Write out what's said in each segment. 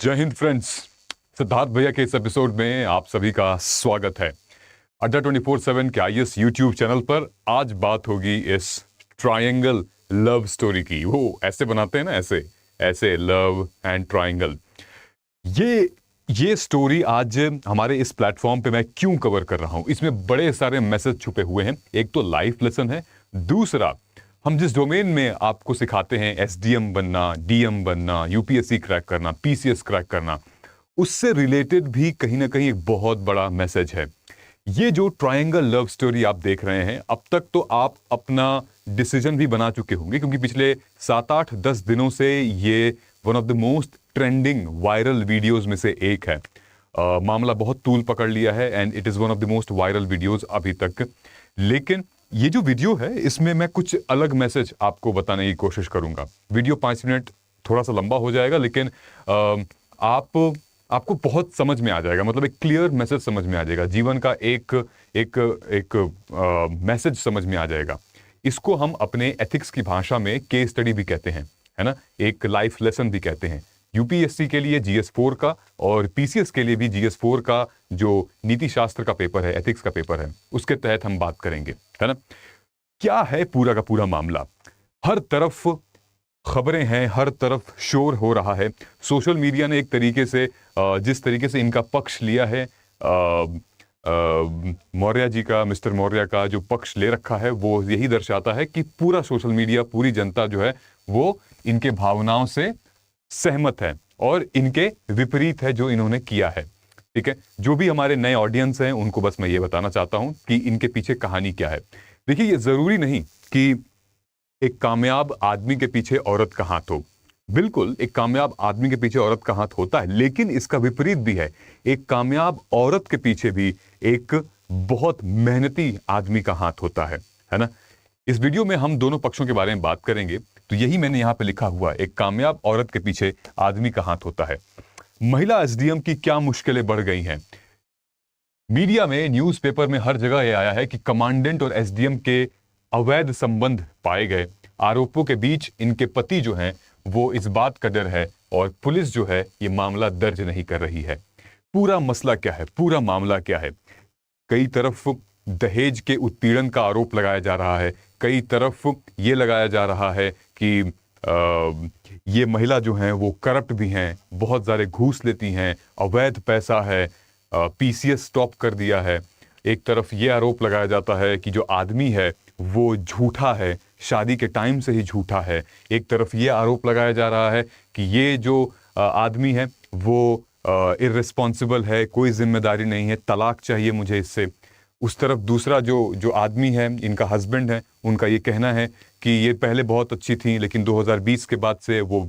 जय हिंद फ्रेंड्स। सिद्धार्थ भैया के इस एपिसोड में आप सभी का स्वागत है। अड्डा 24/7 के आईएएस यूट्यूब चैनल पर आज बात होगी इस ट्रायंगल लव स्टोरी की। वो ऐसे बनाते हैं ना, ऐसे ऐसे लव एंड ट्रायंगल। ये स्टोरी आज हमारे इस प्लेटफॉर्म पे मैं क्यों कवर कर रहा हूं, इसमें बड़े सारे मैसेज छुपे हुए हैं। एक तो लाइफ लेसन है, दूसरा हम जिस डोमेन में आपको सिखाते हैं एसडीएम बनना, डीएम बनना, यूपीएससी क्रैक करना, पीसीएस क्रैक करना, उससे रिलेटेड भी कहीं ना कहीं एक बहुत बड़ा मैसेज है। ये जो ट्रायंगल लव स्टोरी आप देख रहे हैं, अब तक तो आप अपना डिसीजन भी बना चुके होंगे, क्योंकि पिछले 7-8-10 दिनों से ये one of the most trending viral videos में से एक है। मामला बहुत तूल पकड़ लिया है and it is one of the most viral videos अभी तक। लेकिन ये जो वीडियो है, इसमें मैं कुछ अलग मैसेज आपको बताने की कोशिश करूंगा। वीडियो 5 मिनट थोड़ा सा लंबा हो जाएगा, लेकिन आपको बहुत समझ में आ जाएगा, मतलब एक क्लियर मैसेज समझ में आ जाएगा, जीवन का एक एक एक मैसेज समझ में आ जाएगा। इसको हम अपने एथिक्स की भाषा में केस स्टडी भी कहते हैं, है ना, एक लाइफ लेसन भी कहते हैं। यूपीएससी के लिए जीएस4 का और पीसीएस के लिए भी जीएस4 का जो नीति शास्त्र का पेपर है, एथिक्स का पेपर है, उसके तहत हम बात करेंगे, है ना। क्या है पूरा का पूरा मामला? हर तरफ खबरें हैं, हर तरफ शोर हो रहा है। सोशल मीडिया ने एक तरीके से जिस तरीके से इनका पक्ष लिया है, मौर्य जी का, मिस्टर मौर्य का जो पक्ष ले रखा है, वो यही दर्शाता है कि पूरा सोशल मीडिया, पूरी जनता जो है वो इनके भावनाओं से सहमत है और इनके विपरीत है जो इन्होंने किया है। ठीक है, जो भी हमारे नए ऑडियंस हैं उनको बस मैं ये बताना चाहता हूं कि इनके पीछे कहानी क्या है। देखिए, ये जरूरी नहीं कि एक कामयाब आदमी के पीछे औरत का हाथ हो। बिल्कुल, एक कामयाब आदमी के पीछे औरत का हाथ होता है, लेकिन इसका विपरीत भी है। एक कामयाब औरत के पीछे भी एक बहुत मेहनती आदमी का हाथ होता है ना। इस वीडियो में हम दोनों पक्षों के बारे में बात करेंगे। तो यही मैंने यहां पे लिखा हुआ, एक कामयाब औरत के पीछे आदमी का हाथ होता है। महिला एसडीएम की क्या मुश्किलें बढ़ गई हैं। मीडिया में, न्यूज़पेपर में, हर जगह यह आया है कि कमांडेंट और एसडीएम के अवैध संबंध पाए गए। आरोपों के बीच इनके पति जो हैं वो इस बात का डर है और पुलिस जो है ये मामला दर्ज नहीं कर रही है। पूरा मसला क्या है, पूरा मामला क्या है? कई तरफ दहेज के उत्पीड़न का आरोप लगाया जा रहा है, कई तरफ ये लगाया जा रहा है कि ये महिला जो हैं वो करप्ट भी हैं, बहुत सारे घूस लेती हैं, अवैध पैसा है, पीसीएस स्टॉप कर दिया है। एक तरफ ये आरोप लगाया जाता है कि जो आदमी है वो झूठा है, शादी के टाइम से ही झूठा है। एक तरफ ये आरोप लगाया जा रहा है कि ये जो आदमी है वो इर्रेस्पॉन्सिबल है, कोई जिम्मेदारी नहीं है, तलाक चाहिए मुझे इससे। उस तरफ दूसरा जो आदमी है, इनका हस्बैंड है, उनका ये कहना है कि ये पहले बहुत अच्छी थी, लेकिन 2020 के बाद से वो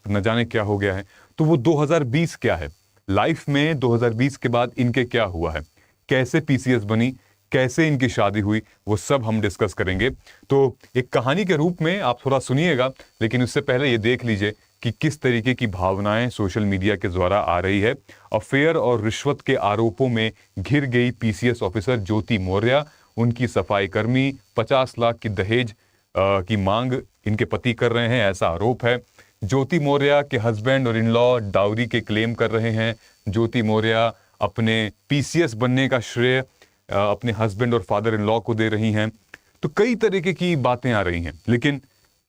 न जाने क्या हो गया है। तो वो 2020 क्या है लाइफ में, 2020 के बाद इनके क्या हुआ है, कैसे पीसीएस बनी, कैसे इनकी शादी हुई, वो सब हम डिस्कस करेंगे। तो एक कहानी के रूप में आप थोड़ा सुनिएगा, लेकिन उससे पहले ये देख लीजिए कि किस तरीके की भावनाएं सोशल मीडिया के द्वारा आ रही है। अफेयर और रिश्वत के आरोपों में घिर गई पीसीएस ऑफिसर ज्योति मौर्य, उनकी सफाई कर्मी 50 लाख की दहेज की मांग इनके पति कर रहे हैं, ऐसा आरोप है। ज्योति मौर्य के हस्बैंड और इन लॉ डाउरी के क्लेम कर रहे हैं। ज्योति मौर्य अपने पीसीएस बनने का श्रेय अपने हस्बैंड और फादर इन लॉ को दे रही हैं। तो कई तरीके की बातें आ रही हैं, लेकिन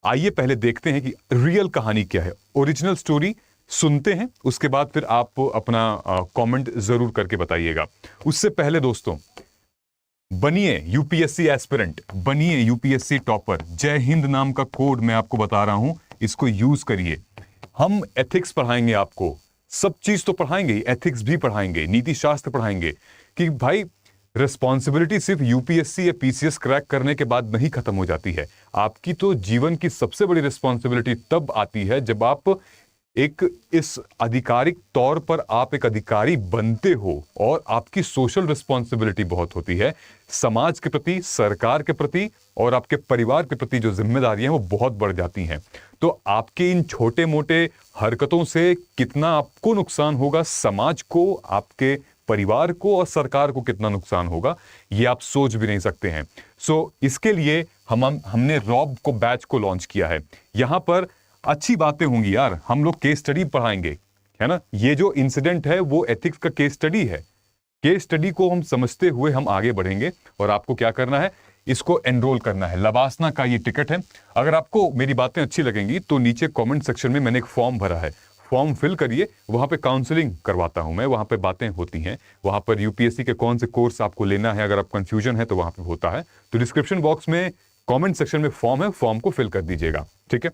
आइए पहले देखते हैं कि रियल कहानी क्या है। ओरिजिनल स्टोरी सुनते हैं, उसके बाद फिर आप अपना कमेंट जरूर करके बताइएगा। उससे पहले दोस्तों, बनिए यूपीएससी एस्पिरेंट, बनिए यूपीएससी टॉपर। जय हिंद नाम का कोड मैं आपको बता रहा हूं, इसको यूज करिए। हम एथिक्स पढ़ाएंगे आपको, सब चीज तो पढ़ाएंगे, एथिक्स भी पढ़ाएंगे, नीति शास्त्र पढ़ाएंगे कि भाई रिस्पॉन्सिबिलिटी सिर्फ यूपीएससी या पीसीएस क्रैक करने के बाद नहीं खत्म हो जाती है। आपकी तो जीवन की सबसे बड़ी रिस्पॉन्सिबिलिटी तब आती है जब आप एक इस आधिकारिक तौर पर आप एक अधिकारी बनते हो और आपकी सोशल रिस्पॉन्सिबिलिटी बहुत होती है। समाज के प्रति, सरकार के प्रति और आपके परिवार के प्रति जो जिम्मेदारियां हैं वो बहुत बढ़ जाती हैं। तो आपके इन छोटे मोटे हरकतों से कितना आपको नुकसान होगा, समाज को, आपके परिवार को और सरकार को कितना नुकसान होगा, ये आप सोच भी नहीं सकते हैं। इसके लिए हमने रॉब को बैच को लॉन्च किया है। यहां पर अच्छी बातें होंगी यार, हम लोग केस स्टडी पढ़ाएंगे, है ना। ये जो इंसिडेंट है वो एथिक्स का केस स्टडी है। केस स्टडी को हम समझते हुए हम आगे बढ़ेंगे और आपको क्या करना है, इसको एनरोल करना है। लवासना का ये टिकट है। अगर आपको मेरी बातें अच्छी लगेंगी तो नीचे कमेंट सेक्शन में मैंने एक फॉर्म भरा है, फॉर्म फिल करिए। वहां पे काउंसलिंग करवाता हूं मैं, वहां पे बातें होती हैं, वहां पर यूपीएससी के कौन से कोर्स आपको लेना है, अगर आप कंफ्यूजन है तो वहां पे होता है। तो डिस्क्रिप्शन बॉक्स में कमेंट सेक्शन में फॉर्म है, फॉर्म को फिल कर दीजिएगा, ठीक है।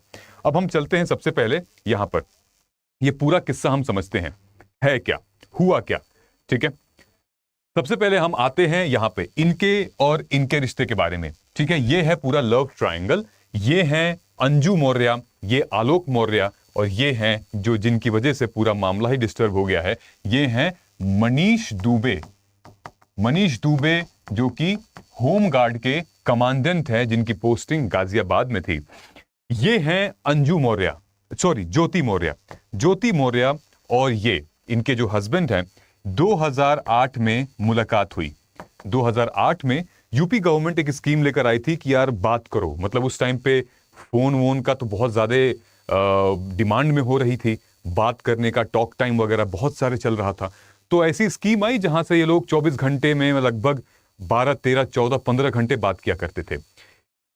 अब हम चलते हैं सबसे पहले यहां पर, ये पूरा किस्सा हम समझते हैं है क्या, हुआ क्या, ठीक है। सबसे पहले हम आते हैं यहां पे इनके और इनके रिश्ते के बारे में, ठीक है। ये है पूरा लव ट्रायंगल। ये हैं अंजू मौर्य, ये आलोक मौर्य, और ये हैं जो जिनकी वजह से पूरा मामला ही डिस्टर्ब हो गया है, ये हैं मनीष दुबे। मनीष दुबे जो कि होम गार्ड के कमांडेंट है, जिनकी पोस्टिंग गाजियाबाद में थी। ये हैं अंजू मौर्य, सॉरी ज्योति मौर्य। ज्योति मौर्य और ये इनके जो हस्बैंड हैं, 2008 में मुलाकात हुई। 2008 में यूपी गवर्नमेंट एक स्कीम लेकर आई थी कि यार बात करो, मतलब उस टाइम पे फोन वोन का तो बहुत ज्यादा डिमांड में हो रही थी, बात करने का टॉक टाइम वगैरह बहुत सारे चल रहा था। तो ऐसी स्कीम आई जहां से ये लोग 24 घंटे में लगभग 12, 13, 14, 15 घंटे बात किया करते थे।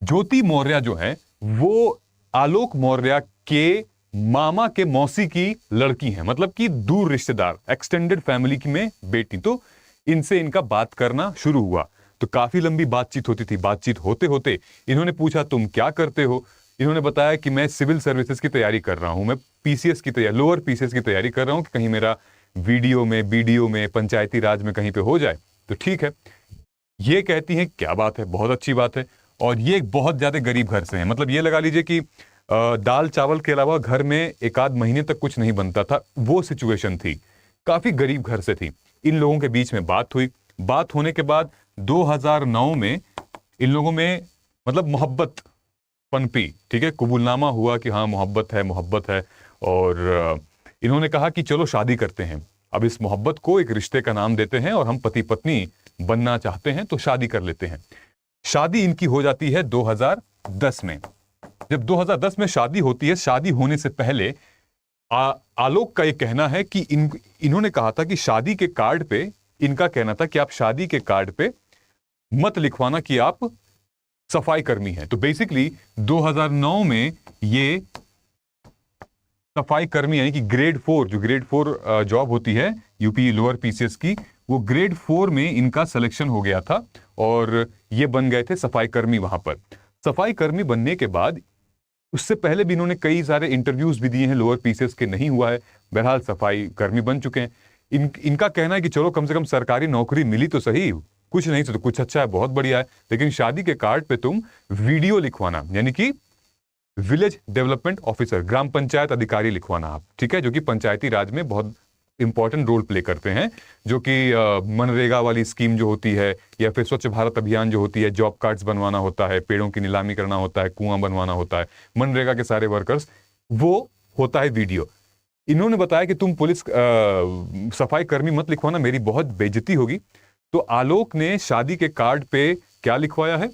ज्योति मौर्य जो है वो आलोक मौर्य के मामा के मौसी की लड़की है, मतलब कि दूर रिश्तेदार, एक्सटेंडेड फैमिली की में बेटी। तो इनसे इनका बात करना शुरू हुआ, तो काफी लंबी बातचीत होती थी। बातचीत होते होते इन्होंने पूछा तुम क्या करते हो। इन्होंने बताया कि मैं सिविल सर्विसेज की तैयारी कर रहा हूं, मैं पीसीएस की तैयारी, लोअर पीसीएस की तैयारी कर रहा हूं कि कहीं मेरा वीडियो में, बीडीओ में, पंचायती राज में कहीं पे हो जाए तो ठीक है। ये कहती हैं क्या बात है, बहुत अच्छी बात है। और ये एक बहुत ज्यादा गरीब घर से है, मतलब ये लगा लीजिए कि दाल चावल के अलावा घर में एक आध महीने तक कुछ नहीं बनता था, वो सिचुएशन थी। काफी गरीब घर से थी। इन लोगों के बीच में बात हुई। बात होने के बाद 2009 में इन लोगों में मतलब मोहब्बत पनपी, ठीक है। कबूलनामा हुआ कि हाँ मोहब्बत है, मोहब्बत है। और इन्होंने कहा कि चलो शादी करते हैं। अब इस मोहब्बत को एक रिश्ते का नाम देते हैं और हम पति पत्नी बनना चाहते हैं, तो शादी कर लेते हैं। शादी इनकी हो जाती है 2010 में। जब 2010 में शादी होती है, शादी होने से पहले आलोक का ये कहना है कि इन्होंने कहा था कि शादी के कार्ड पे, इनका कहना था कि आप शादी के कार्ड पे मत लिखवाना कि आप सफाई कर्मी हैं। तो बेसिकली 2009 में ये सफाई कर्मी यानी कि ग्रेड 4, जो ग्रेड 4 जॉब होती है यूपी लोअर पीसीएस की, वो ग्रेड 4 में इनका सिलेक्शन हो गया था और ये बन गए थे सफाई कर्मी वहां पर। सफाई कर्मी बनने के बाद उससे पहले भी इन्होंने कई सारे इंटरव्यूज भी दिए हैं, लोअर पीसीएस के, नहीं हुआ है। बहरहाल सफाई कर्मी बन चुके हैं। इनका कहना है कि चलो कम से कम सरकारी नौकरी मिली तो सही, कुछ नहीं तो कुछ अच्छा है, बहुत बढ़िया है, लेकिन शादी के कार्ड पे तुम वीडियो लिखवाना, यानी कि विलेज डेवलपमेंट ऑफिसर, ग्राम पंचायत अधिकारी लिखवाना आप, ठीक है, जो कि पंचायती राज में बहुत इंपॉर्टेंट रोल प्ले करते हैं। जो कि मनरेगा वाली स्कीम जो होती है, या फिर स्वच्छ भारत अभियान जो होती है, जॉब कार्ड्स बनवाना होता है, पेड़ों की नीलामी करना होता है, कुआं बनवाना होता है, मनरेगा के सारे वर्कर्स, वो होता है वीडियो। इन्होंने बताया कि तुम पुलिस सफाई कर्मी मत लिखवाना, मेरी बहुत बेइज्जती होगी। तो आलोक ने शादी के कार्ड पे क्या लिखवाया है,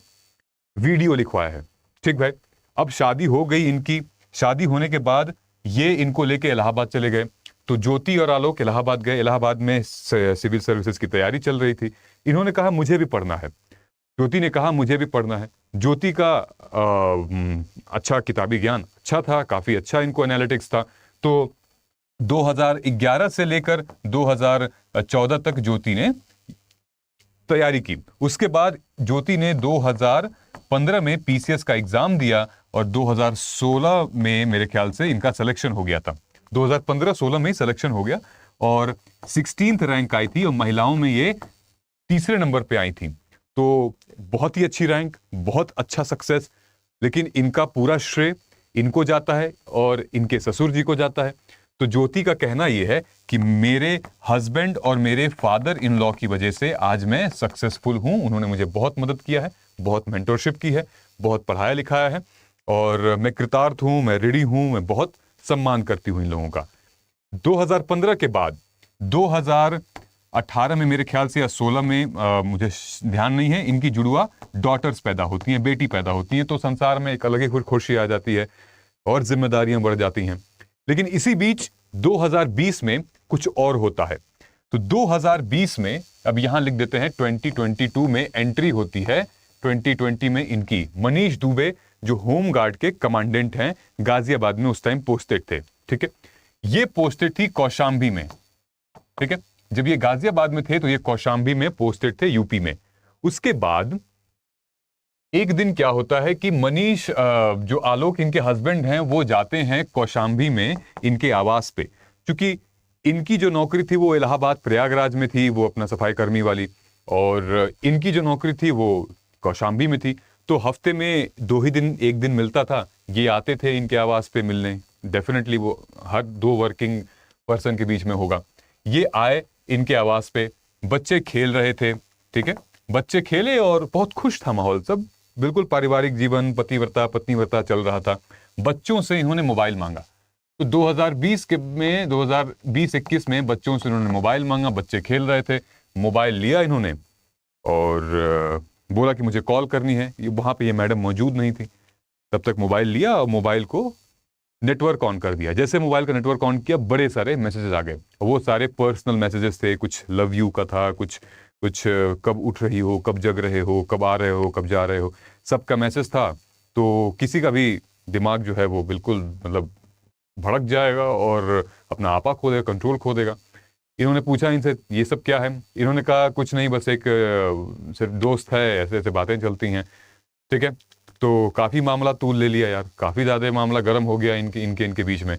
वीडियो लिखवाया है, ठीक भाई। अब शादी हो गई इनकी। शादी होने के बाद ये इनको लेके इलाहाबाद चले गए। तो ज्योति और आलोक इलाहाबाद गए। इलाहाबाद में सिविल सर्विसेज की तैयारी चल रही थी। इन्होंने कहा मुझे भी पढ़ना है। ज्योति ने कहा मुझे भी पढ़ना है। ज्योति का अच्छा किताबी ज्ञान अच्छा था, काफी अच्छा इनको एनालिटिक्स था। तो 2011 से लेकर 2014 तक ज्योति ने तैयारी की। उसके बाद ज्योति ने 2015 में पीसीएस का एग्जाम दिया और 2016 में मेरे ख्याल से इनका सिलेक्शन हो गया था। 2015-16 में सिलेक्शन हो गया और 16th रैंक आई थी और महिलाओं में ये तीसरे नंबर पे आई थी। तो बहुत ही अच्छी रैंक, बहुत अच्छा सक्सेस। लेकिन इनका पूरा श्रेय इनको जाता है और इनके ससुर जी को जाता है। तो ज्योति का कहना यह है कि मेरे हस्बैंड और मेरे फादर इन लॉ की वजह से आज मैं सक्सेसफुल हूं। उन्होंने मुझे बहुत मदद किया है, बहुत मेंटरशिप की है, बहुत पढ़ाया लिखाया है और मैं कृतार्थ हूं, मैं ऋणी हूं, मैं बहुत सम्मान करती हूं इन लोगों का। 2015 के बाद 2018 में मेरे ख्याल से या 16 में मुझे ध्यान नहीं है, इनकी जुड़वा डॉटर्स पैदा होती हैं, बेटी पैदा होती हैं। तो संसार में एक अलग ही खुशी आ जाती है और जिम्मेदारियां बढ़ जाती हैं। लेकिन इसी बीच 2020 में कुछ और होता है। तो 2020 में, अब यहां लिख देते हैं 2022 में एंट्री होती है। 2020 में इनकी मनीष दुबे जो होम गार्ड के कमांडेंट हैं, गाजियाबाद में उस टाइम पोस्टेड थे, ठीक है। ये पोस्टेड थी कौशाम्बी में, ठीक है। जब ये गाजियाबाद में थे तो ये कौशाम्बी में पोस्टेड थे, यूपी में। उसके बाद एक दिन क्या होता है कि मनीष जो आलोक इनके हस्बैंड हैं वो जाते हैं कौशाम्बी में इनके आवास पे, क्योंकि इनकी जो नौकरी थी वो इलाहाबाद प्रयागराज में थी, वो अपना सफाई कर्मी वाली, और इनकी जो नौकरी थी वो कौशाम्बी में थी। तो हफ्ते में 2 ही दिन, एक दिन मिलता था, ये आते थे इनके आवास पे मिलने। डेफिनेटली वो हर 2 वर्किंग पर्सन के बीच में होगा। ये आए इनके आवास पे, बच्चे खेल रहे थे, ठीक है। बच्चे खेले और बहुत खुश था माहौल, सब बिल्कुल पारिवारिक जीवन, पत्नीव्रता चल रहा था। बच्चों से इन्होंने मोबाइल मांगा। तो 2020-21 में बच्चों से इन्होंने मोबाइल मांगा, बच्चे खेल रहे थे, मोबाइल लिया इन्होंने और बोला कि मुझे कॉल करनी है। वहां पे ये मैडम मौजूद नहीं थी, तब तक मोबाइल लिया और मोबाइल को नेटवर्क ऑन कर दिया। जैसे मोबाइल का नेटवर्क ऑन किया, बड़े सारे मैसेजेस आ गए। वो सारे पर्सनल मैसेजेस थे, कुछ लव यू का था, कुछ कब उठ रही हो, कब जग रहे हो, कब आ रहे हो, कब जा रहे हो, सबका मैसेज था। तो किसी का भी दिमाग जो है वो बिल्कुल मतलब भड़क जाएगा और अपना आपा खो देगा, कंट्रोल खो देगा। इन्होंने पूछा इनसे ये सब क्या है। इन्होंने कहा कुछ नहीं, बस एक सिर्फ दोस्त है, ऐसे ऐसे बातें चलती हैं, ठीक है। तो काफ़ी मामला तूल ले लिया यार, काफ़ी ज़्यादा मामला गर्म हो गया इनके बीच में।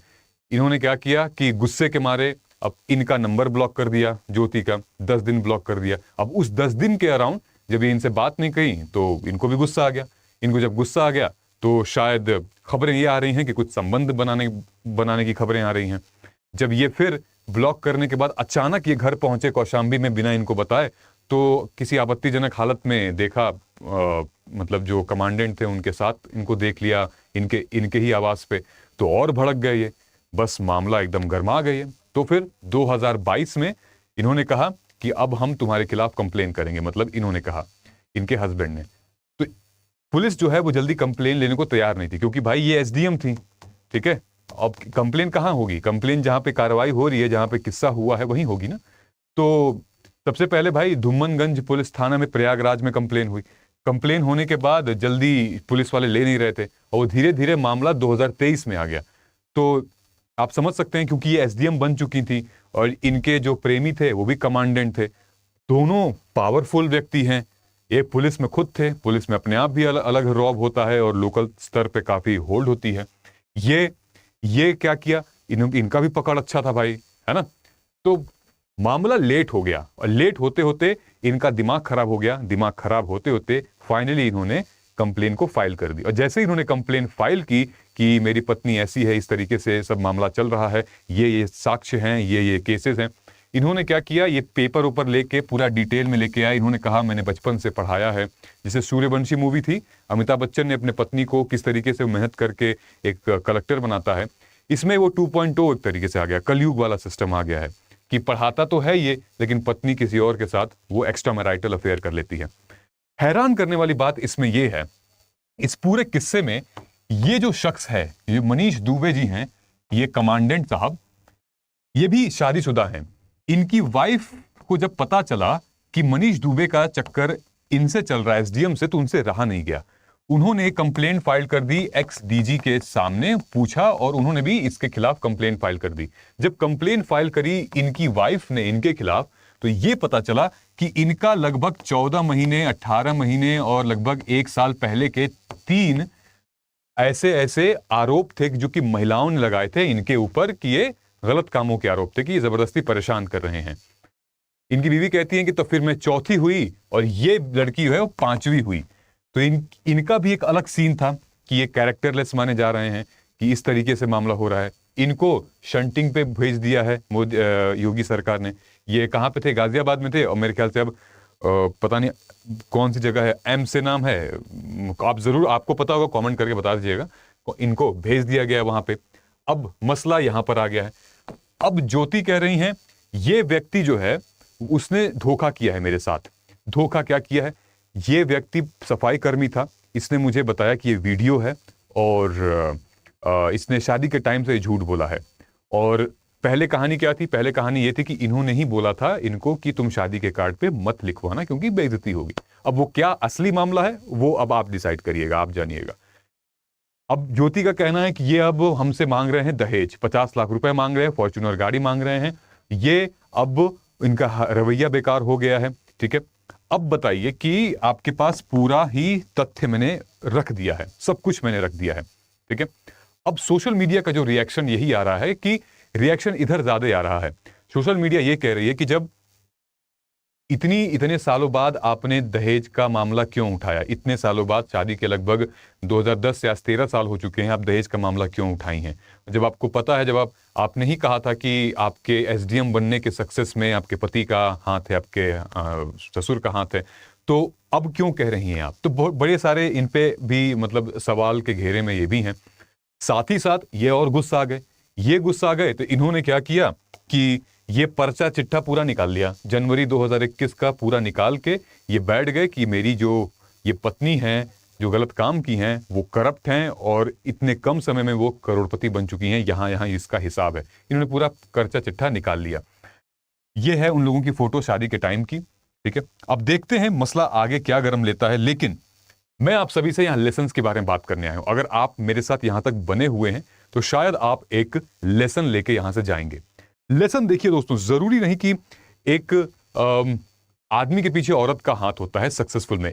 इन्होंने क्या किया कि गुस्से के मारे अब इनका नंबर ब्लॉक कर दिया, ज्योति का 10 दिन ब्लॉक कर दिया। अब उस 10 दिन के अराउंड जब ये इनसे बात नहीं कही तो इनको भी गुस्सा आ गया। इनको जब गुस्सा आ गया तो शायद खबरें ये आ रही हैं कि कुछ संबंध बनाने की खबरें आ रही हैं। जब ये फिर ब्लॉक करने के बाद अचानक ये घर पहुंचे कौशाम्बी में बिना इनको बताए, तो किसी आपत्तिजनक हालत में देखा, मतलब जो कमांडेंट थे उनके साथ इनको देख लिया इनके ही आवास पे, तो और भड़क गए ये, बस मामला एकदम गर्मा गए। तो फिर 2022 में इन्होंने कहा कि अब हम तुम्हारे खिलाफ कंप्लेन करेंगे, मतलब इन्होंने कहा, इनके हस्बैंड ने। तो पुलिस जो है वो जल्दी कंप्लेन लेने को तैयार नहीं थी, क्योंकि भाई ये एसडीएम थी, ठीक है। अब कंप्लेन कहाँ होगी, कंप्लेन जहां पे कार्रवाई हो रही है, जहां पे किस्सा हुआ है वहीं होगी ना। तो सबसे पहले भाई धुम्मनगंज पुलिस थाना में प्रयागराज में कंप्लेन हुई। कंप्लेन होने के बाद जल्दी पुलिस वाले ले नहीं रहे थे और धीरे धीरे मामला 2023 में आ गया। तो आप समझ सकते हैं, क्योंकि ये एसडीएम बन चुकी थी और इनके जो प्रेमी थे वो भी कमांडेंट थे, दोनों पावरफुल व्यक्ति हैं। ये पुलिस में खुद थे, पुलिस में अपने आप भी अलग रौब होता है और लोकल स्तर पे काफी होल्ड होती है। ये क्या किया, इनका भी पकड़ अच्छा था भाई, है ना। तो मामला लेट हो गया और लेट होते होते इनका दिमाग खराब हो गया। दिमाग खराब होते होते फाइनली इन्होंने कंप्लेन को फाइल कर दी। और जैसे ही इन्होंने कंप्लेन फाइल की कि मेरी पत्नी ऐसी है, इस तरीके से सब मामला चल रहा है, ये साक्ष्य हैं, ये केसेस हैं, इन्होंने क्या किया, ये पेपर ऊपर लेके पूरा डिटेल में लेके आया। इन्होंने कहा मैंने बचपन से पढ़ाया है, जैसे सूर्यवंशी मूवी थी, अमिताभ बच्चन ने अपने पत्नी को किस तरीके से मेहनत करके एक कलेक्टर बनाता है, इसमें वो 2.0 एक तरीके से आ गया, कलयुग वाला सिस्टम आ गया है कि पढ़ाता तो है ये, लेकिन पत्नी किसी और के साथ वो एक्स्ट्रा मैरिटल अफेयर कर लेती है। हैरान करने वाली बात इसमें ये है, इस पूरे किस्से में ये जो शख्स है, ये मनीष दुबे जी हैं, ये कमांडेंट साहब, ये भी शादीशुदा हैं। इनकी वाइफ को जब पता चला कि मनीष दुबे का चक्कर इनसे चल रहा है एसडीएम से, तो उनसे रहा नहीं गया। उन्होंने कंप्लेंट फाइल कर दी, एक्स डीजी के सामने पूछा और उन्होंने भी इसके खिलाफ कंप्लेंट फाइल कर दी। जब कंप्लेंट फाइल करी इनकी वाइफ ने इनके खिलाफ, तो ये पता चला कि इनका लगभग 14 महीने, 18 महीने और लगभग 1 साल पहले के 3 ऐसे आरोप थे जो कि महिलाओं ने लगाए थे इनके ऊपर, कि ये गलत कामों के आरोप थे, कि ये जबरदस्ती परेशान कर रहे हैं। इनकी बीवी कहती है कि तो फिर मैं चौथी हुई और ये लड़की जो है वो 5वीं हुई। तो इनका भी एक अलग सीन था कि ये कैरेक्टरलेस माने जा रहे हैं, कि इस तरीके से मामला हो रहा है। इनको शंटिंग पे भेज दिया है योगी सरकार ने। ये कहाँ पे थे, गाजियाबाद में थे, और मेरे ख्याल से अब पता नहीं कौन सी जगह है, एम से नाम है, आप जरूर, आपको पता होगा, कमेंट करके बता दीजिएगा। इनको भेज दिया गया वहां पे। अब मसला यहां पर आ गया है। अब ज्योति कह रही हैं ये व्यक्ति जो है उसने धोखा किया है मेरे साथ। धोखा क्या किया है, ये व्यक्ति सफाई कर्मी था, इसने मुझे बताया कि ये वीडियो है और इसने शादी के टाइम से झूठ बोला है। और पहले कहानी क्या थी? पहले कहानी ये थी कि इन्होंने ही बोला था इनको कि तुम शादी के कार्ड पे मत लिखवाना क्योंकि बेइज्जती होगी। अब वो क्या असली मामला है वो अब आप डिसाइड करिएगा, आप जानिएगा। अब ज्योति का कहना है कि ये अब हमसे मांग रहे हैं दहेज, 50 लाख रुपए मांग रहे हैं, फॉर्च्यूनर गाड़ी मांग रहे हैं। ये अब इनका रवैया बेकार हो गया है, ठीक है। अब बताइए कि आपके पास पूरा ही तथ्य मैंने रख दिया है, सब कुछ मैंने रख दिया है, ठीक है। अब सोशल मीडिया का जो रिएक्शन यही आ रहा है कि रिएक्शन इधर ज्यादा आ रहा है। सोशल मीडिया ये कह रही है कि जब इतने सालों बाद आपने दहेज का मामला क्यों उठाया, इतने सालों बाद, शादी के लगभग 2010 से आज 13 साल हो चुके हैं, आप दहेज का मामला क्यों उठाई हैं? जब आपको पता है, जब आपने ही कहा था कि आपके एसडीएम बनने के सक्सेस में आपके पति का हाथ है, आपके ससुर का हाथ है, तो अब क्यों कह रही हैं आप? तो बहुत बड़े सारे इन पे भी मतलब सवाल के घेरे में ये भी हैं। साथ ही साथ ये और गुस्सा आ गए तो इन्होंने क्या किया कि ये पर्चा चिट्ठा पूरा निकाल लिया, जनवरी 2021 का पूरा निकाल के ये बैठ गए कि मेरी जो ये पत्नी हैं जो गलत काम की हैं वो करप्ट हैं और इतने कम समय में वो करोड़पति बन चुकी हैं, यहाँ इसका हिसाब है। इन्होंने पूरा पर्चा चिट्ठा निकाल लिया। ये है उन लोगों की फोटो शादी के टाइम की, ठीक है। अब देखते हैं मसला आगे क्या गर्म लेता है, लेकिन मैं आप सभी से यहाँ लेसन्स के बारे में बात करने आया हूं। अगर आप मेरे साथ यहां तक बने हुए हैं तो शायद आप एक लेसन लेके यहां से जाएंगे। लेसन देखिए दोस्तों, जरूरी नहीं कि एक आदमी के पीछे औरत का हाथ होता है सक्सेसफुल में।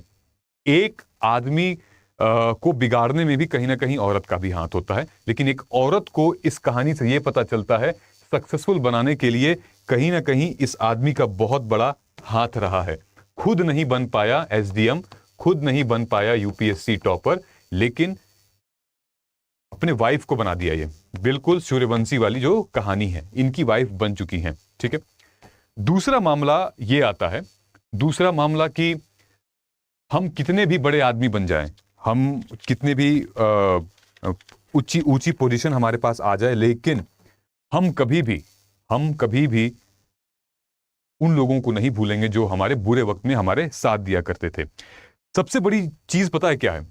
एक आदमी को बिगाड़ने में भी कहीं ना कहीं औरत का भी हाथ होता है, लेकिन एक औरत को इस कहानी से यह पता चलता है सक्सेसफुल बनाने के लिए कहीं ना कहीं इस आदमी का बहुत बड़ा हाथ रहा है। खुद नहीं बन पाया एसडीएम, खुद नहीं बन पाया यूपीएससी टॉपर, लेकिन अपने वाइफ को बना दिया। ये बिल्कुल सूर्यवंशी वाली जो कहानी है, इनकी वाइफ बन चुकी हैं, ठीक है। दूसरा मामला ये आता है, दूसरा मामला कि हम कितने भी बड़े आदमी बन जाएं, हम कितने भी ऊंची पोजीशन हमारे पास आ जाए, लेकिन हम कभी भी उन लोगों को नहीं भूलेंगे जो हमारे बुरे वक्त में हमारे साथ दिया करते थे। सबसे बड़ी चीज पता है क्या है?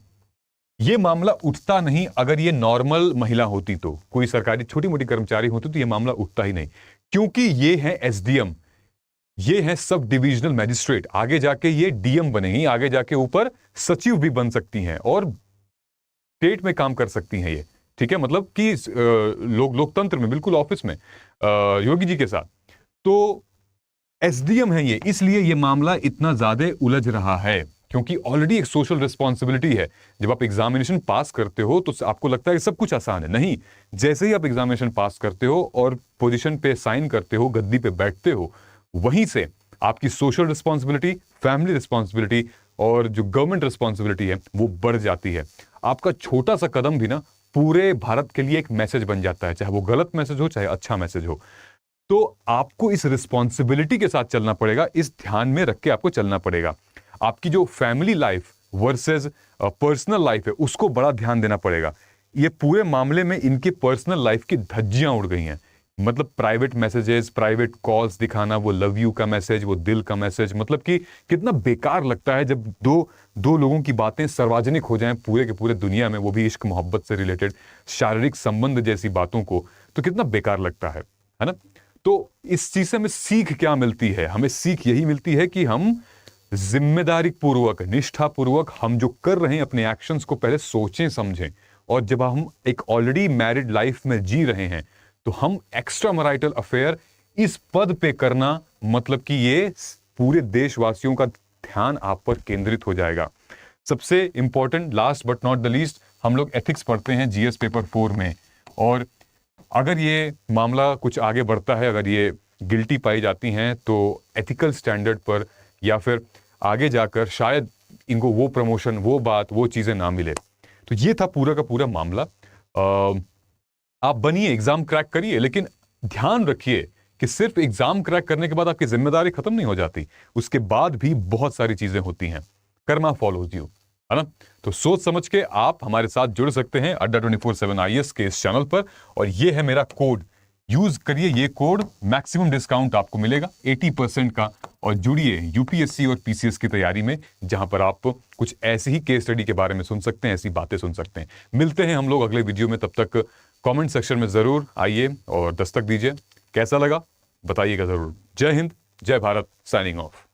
ये मामला उठता नहीं अगर ये नॉर्मल महिला होती, तो कोई सरकारी छोटी मोटी कर्मचारी होती तो ये मामला उठता ही नहीं, क्योंकि ये है एसडीएम, ये है सब डिविजनल मैजिस्ट्रेट। आगे जाके ये डीएम बनेंगी, आगे जाके ऊपर सचिव भी बन सकती हैं और स्टेट में काम कर सकती हैं ये, ठीक है। मतलब कि लोकतंत्र में, बिल्कुल ऑफिस में योगी जी के साथ। तो एसडीएम है ये, इसलिए ये मामला इतना ज्यादा उलझ रहा है, क्योंकि ऑलरेडी एक सोशल रिस्पॉन्सिबिलिटी है। जब आप एग्जामिनेशन पास करते हो तो आपको लगता है कि सब कुछ आसान है। नहीं, जैसे ही आप एग्जामिनेशन पास करते हो और पोजीशन पे साइन करते हो, गद्दी पे बैठते हो, वहीं से आपकी सोशल रिस्पॉन्सिबिलिटी, फैमिली रिस्पॉन्सिबिलिटी और जो गवर्नमेंट रिस्पॉन्सिबिलिटी है वो बढ़ जाती है। आपका छोटा सा कदम भी ना पूरे भारत के लिए एक मैसेज बन जाता है, चाहे वो गलत मैसेज हो चाहे अच्छा मैसेज हो। तो आपको इस रिस्पॉन्सिबिलिटी के साथ चलना पड़ेगा, इस ध्यान में रख के आपको चलना पड़ेगा। आपकी जो family life versus personal life है उसको बड़ा ध्यान देना पड़ेगा। ये पूरे मामले में इनके पर्सनल लाइफ की धज्जियां उड़ गई हैं। मतलब प्राइवेट मैसेजेस, प्राइवेट कॉल्स दिखाना, वो लव यू का मैसेज, वो दिल का मैसेज, मतलब कि कितना बेकार लगता है जब दो लोगों की बातें सार्वजनिक हो जाएं पूरे के पूरे दुनिया में, वो भी इश्क मोहब्बत से रिलेटेड, शारीरिक संबंध जैसी बातों को, तो कितना बेकार लगता है ना। तो इस चीज से हमें सीख क्या मिलती है? हमें सीख यही मिलती है कि हम जिम्मेदारी पूर्वक, निष्ठा पूर्वक हम जो कर रहे हैं अपने एक्शंस को पहले सोचें समझें, और जब हम एक ऑलरेडी मैरिड लाइफ में जी रहे हैं तो हम एक्स्ट्रा मैरिटल अफेयर इस पद पे करना, मतलब कि ये पूरे देशवासियों का ध्यान आप पर केंद्रित हो जाएगा। सबसे important, last but not the least, हम लोग एथिक्स पढ़ते हैं जीएस पेपर 4 में, और अगर ये मामला कुछ आगे बढ़ता है, अगर ये गिल्टी पाई जाती हैं, तो एथिकल स्टैंडर्ड पर या फिर आगे जाकर शायद इनको वो प्रमोशन, वो बात, वो चीजें ना मिले। तो ये था पूरा का पूरा मामला। आप बनिए, एग्जाम क्रैक करिए, लेकिन ध्यान रखिए कि सिर्फ एग्जाम क्रैक करने के बाद आपकी जिम्मेदारी खत्म नहीं हो जाती, उसके बाद भी बहुत सारी चीजें होती हैं। कर्मा फॉलोज यू, है ना। तो सोच समझ के आप हमारे साथ जुड़ सकते हैं अड्डा 24/7 IAS के इस चैनल पर, और ये है मेरा कोड, यूज करिए ये कोड, मैक्सिमम डिस्काउंट आपको मिलेगा 80% का, और जुड़िए यूपीएससी और पीसीएस की तैयारी में, जहां पर आप कुछ ऐसी ही केस स्टडी के बारे में सुन सकते हैं, ऐसी बातें सुन सकते हैं। मिलते हैं हम लोग अगले वीडियो में, तब तक कमेंट सेक्शन में जरूर आइए और दस्तक दीजिए। कैसा लगा बताइएगा जरूर। जय हिंद, जय भारत, साइनिंग ऑफ।